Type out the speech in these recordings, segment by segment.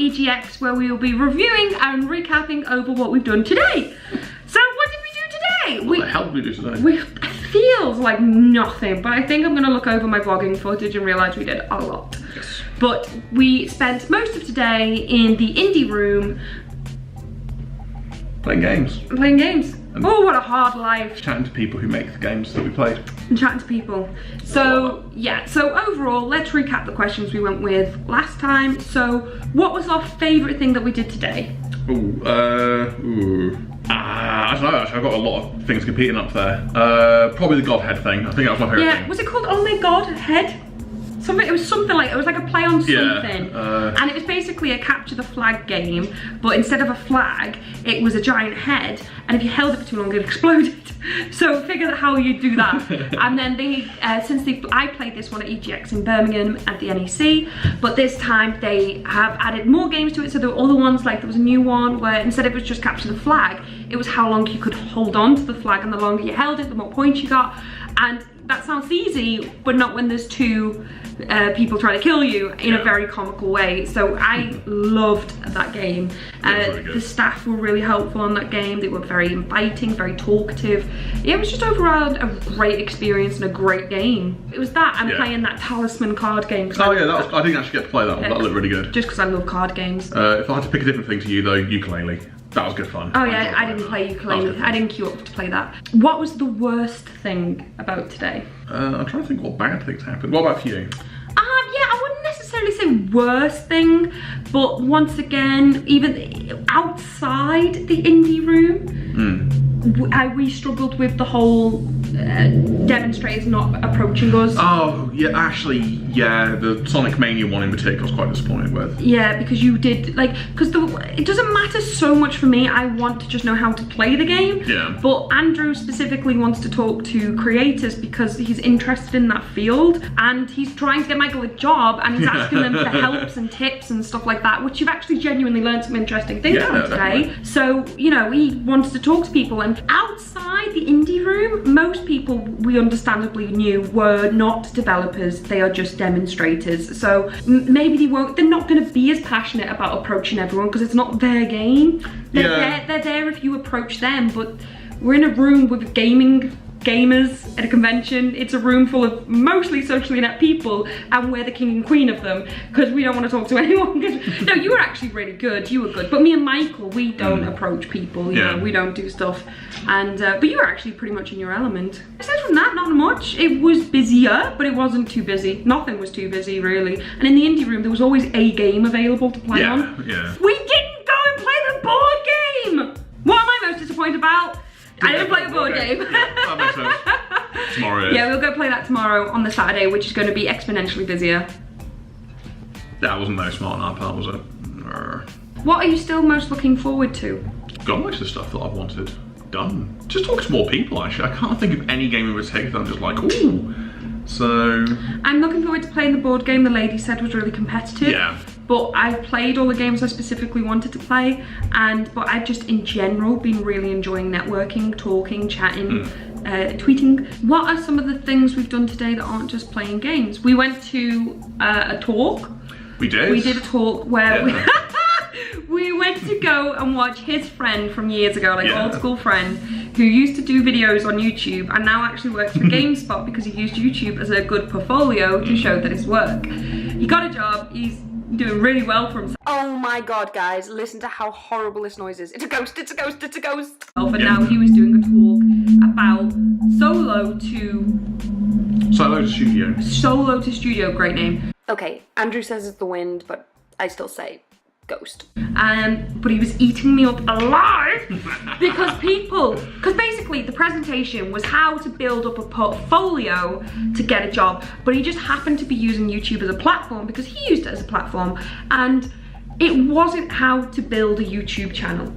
EGX, where we will be reviewing and recapping over what we've done today. So what did we do today? What the hell did we do today? It feels like nothing, but I think I'm gonna look over my vlogging footage and realise we did a lot. Yes. But we spent most of today in the indie room. Playing games. Playing games. Oh, what a hard life. Chatting to people who make the games that we played. And chatting to people. So, yeah, so overall, let's recap the questions we went with last time. So, what was our favourite thing that we did today? I don't know, actually, I've got a lot of things competing up there. Probably the Godhead thing. I think that was my favourite thing. Yeah, was it called Oh My God Head? Something, it was like a play on something. Yeah, and it was basically a capture the flag game, but instead of a flag, it was a giant head, and if you held it for too long, it exploded. So figure out how you do that. And then I played this one at EGX in Birmingham at the NEC, but this time they have added more games to it. So there were other ones, like there was a new one where instead of it was just capture the flag, it was how long you could hold on to the flag, and the longer you held it, the more points you got. And that sounds easy, but not when there's two people trying to kill you in a very comical way. So I loved that game. The staff were really helpful on that game. They were very inviting, very talkative. Yeah, it was just overall a great experience and a great game. It was that and playing that Talisman card game. Oh yeah, I didn't actually get to play that one. That looked really good. Just because I love card games. If I had to pick a different thing to you though, ukulele. That was good fun. Oh yeah, I didn't play ukulele. I didn't queue up to play that. What was the worst thing about today? I'm trying to think what bad things happened. What about for you? Yeah, I wouldn't necessarily say worst thing, but once again, even outside the indie room, we struggled with the whole demonstrators not approaching us. Oh yeah, actually, yeah, the Sonic Mania one in particular I was quite disappointed with. Yeah, because you did, like, because it doesn't matter so much for me. I want to just know how to play the game. Yeah. But Andrew specifically wants to talk to creators because he's interested in that field, and he's trying to get Michael a job, and he's asking them for helps and tips and stuff like that, which you've actually genuinely learned some interesting things on today. Definitely. So, you know, he wanted to talk to people, and outside the indie room, most people we understandably knew were not developers. They are just demonstrators. So maybe they're not going to be as passionate about approaching everyone because it's not their game. They're there if you approach them, but we're in a room with gamers at a convention. It's a room full of mostly socially inept people, and we're the king and queen of them because we don't want to talk to anyone. No, you were actually really good. You were good, but me and Michael, we don't approach people. You know, we don't do stuff. And but you were actually pretty much in your element. Aside from that, not much. It was busier, but it wasn't too busy. Nothing was too busy really. And in the indie room, there was always a game available to play on. Yeah. We didn't go and play the board game. What am I most disappointed about? I didn't play a board game. Yeah, that makes sense. Tomorrow. Yeah, we'll go play that tomorrow on the Saturday, which is going to be exponentially busier. That wasn't very smart on our part, was it? What are you still most looking forward to? Got much of the stuff that I've wanted done. Just talk to more people, actually. I can't think of any game in particular that I'm just like, ooh. So... I'm looking forward to playing the board game the lady said was really competitive. Yeah. But I've played all the games I specifically wanted to play, but I've just in general been really enjoying networking, talking, chatting, tweeting. What are some of the things we've done today that aren't just playing games? We went to a talk. We did? We did a talk where we went to go and watch his friend from years ago, like old school friend, who used to do videos on YouTube and now actually works for GameSpot because he used YouTube as a good portfolio to show that his work. He got a job, he's doing really well for himself. Oh my god, guys, listen to how horrible this noise is. It's a ghost, it's a ghost, it's a ghost. But now he was doing a talk about Solo to Studio, great name. Okay, Andrew says it's the wind, but I still say ghost. But he was eating me up alive because basically the presentation was how to build up a portfolio to get a job, but he just happened to be using YouTube as a platform because he used it as a platform, and it wasn't how to build a YouTube channel,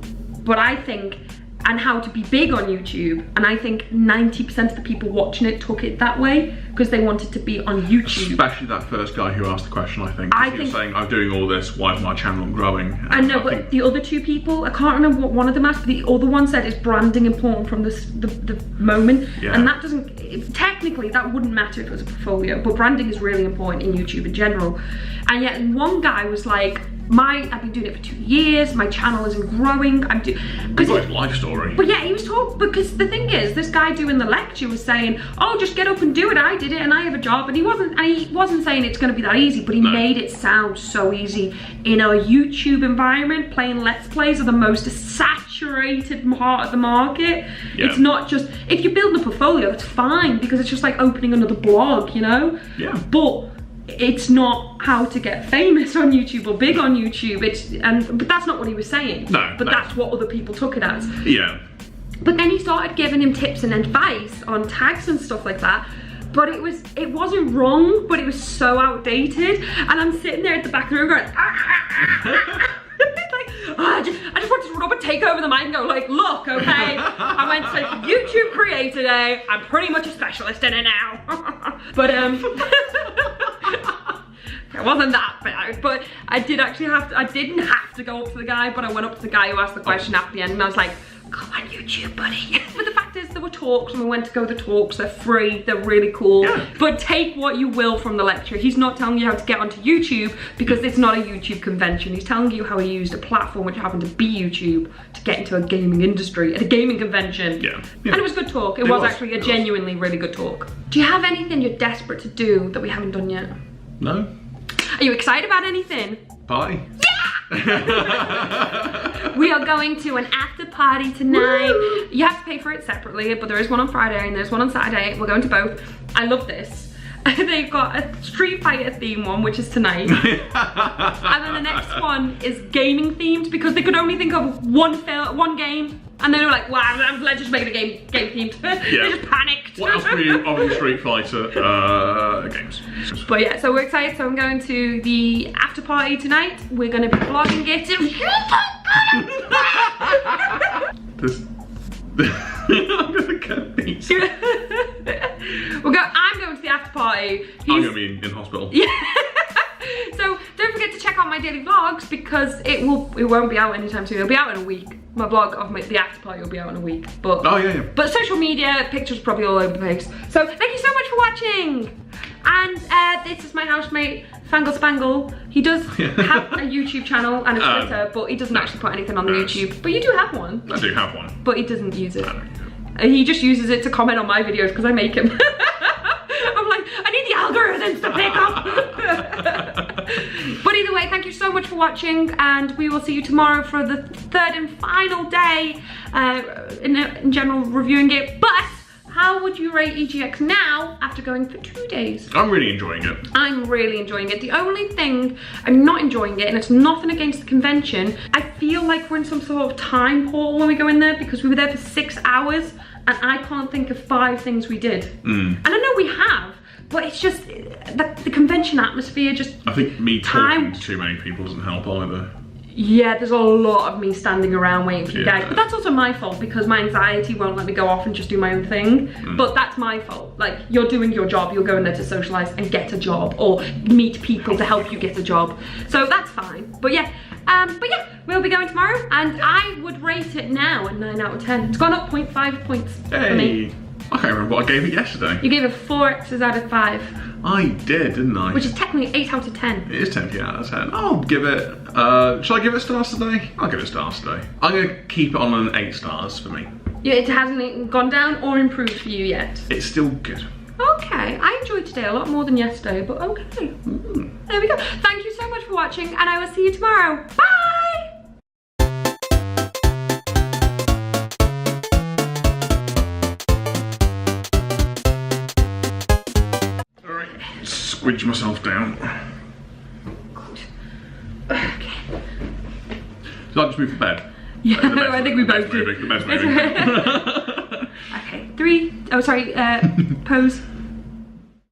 but I think, and how to be big on YouTube, and I think 90% of the people watching it took it that way because they wanted to be on YouTube. Especially that first guy who asked the question, I think. He was saying, I'm doing all this, why is my channel not growing? I know, but the other two people, I can't remember what one of them asked, but the other one said, is branding important from the moment? Yeah. And that doesn't, technically that wouldn't matter if it was a portfolio, but branding is really important in YouTube in general. And yet one guy was like, I've been doing it for 2 years, my channel isn't growing. It's like a life story. But yeah, he was talking, because the thing is, this guy doing the lecture was saying, oh, just get up and do it, I did it and I have a job. And he wasn't saying it's gonna be that easy, but he made it sound so easy. In a YouTube environment, playing Let's Plays are the most saturated part of the market. Yeah. It's not just, if you're building a portfolio, that's fine, because it's just like opening another blog, you know? Yeah. But it's not how to get famous on YouTube or big on YouTube. But that's not what he was saying. No. But that's what other people took it as. Yeah. But then he started giving him tips and advice on tags and stuff like that. But it wasn't wrong, but it was so outdated. And I'm sitting there at the back of the room going, I just want to run up and take over the mic and go like, look, okay, I went to YouTube Creator Day. I'm pretty much a specialist in it now. But it wasn't that bad, but I didn't have to go up to the guy, but I went up to the guy who asked the question at the end, and I was like, go on YouTube, buddy. But the fact is, there were talks, and we went to go to the talks. They're free, they're really cool. Yeah. But take what you will from the lecture. He's not telling you how to get onto YouTube, because it's not a YouTube convention. He's telling you how he used a platform, which happened to be YouTube, to get into a gaming industry, at a gaming convention. Yeah. And it was a good talk. It was actually a genuinely really good talk. Do you have anything you're desperate to do that we haven't done yet? No. Are you excited about anything? Party. Yeah! We are going to an after party tonight. Woo! You have to pay for it separately, but there is one on Friday and there's one on Saturday. We're going to both. I love this. They've got a Street Fighter theme one, which is tonight. And then the next one is gaming themed, because they could only think of one game. And they were like, wow, let's just make it a game themed. Yeah. They just panicked. What else were you of the Street Fighter games? But yeah, so we're excited. So I'm going to the after party tonight. We're going to be vlogging it. I'm gonna get these. I'm going to the after party. I'm gonna be in hospital. Yeah. So don't forget to check out my daily vlogs, because it won't be out anytime soon. It'll be out in a week. My vlog of the after party will be out in a week. But But social media, pictures probably all over the place. So thank you so much for watching. And this is my housemate, Fangle Spangle. He does have a YouTube channel and a Twitter, but he doesn't actually put anything on the YouTube. But you do have one. I do have one. But he doesn't use it. He just uses it to comment on my videos, because I make him. I'm like, I need the algorithms to pick up. But either way, thank you so much for watching, and we will see you tomorrow for the third and final day in general reviewing it. But how would you rate EGX now after going for 2 days? I'm really enjoying it. I'm really enjoying it. The only thing I'm not enjoying it, and it's nothing against the convention, I feel like we're in some sort of time portal when we go in there, because we were there for 6 hours and I can't think of 5 things we did. And I know we have, but it's just the convention atmosphere just... I think me talking to too many people doesn't help either. Yeah, there's a lot of me standing around waiting for you guys, but that's also my fault, because my anxiety won't let me go off and just do my own thing. But that's my fault. Like, you're doing your job, you're going there to socialize and get a job, or meet people to help you get a job. So that's fine. But yeah, we'll be going tomorrow, and I would rate it now a 9 out of 10. It's gone up 0.5 points for me. I can't remember what I gave it yesterday. You gave it 4 X's out of 5. I did, didn't I? Which is technically 8 out of 10. It is 10 out of 10. I'll give it, shall I give it stars today? I'll give it stars today. I'm going to keep it on an 8 stars for me. Yeah, it hasn't gone down or improved for you yet? It's still good. Okay, I enjoyed today a lot more than yesterday, but okay. There we go. Thank you so much for watching, and I will see you tomorrow. Bye! Squidge myself down. Good. Okay. Should I just move to bed? Yeah, I think we both do. The best movie. Okay, 3, oh sorry, pose.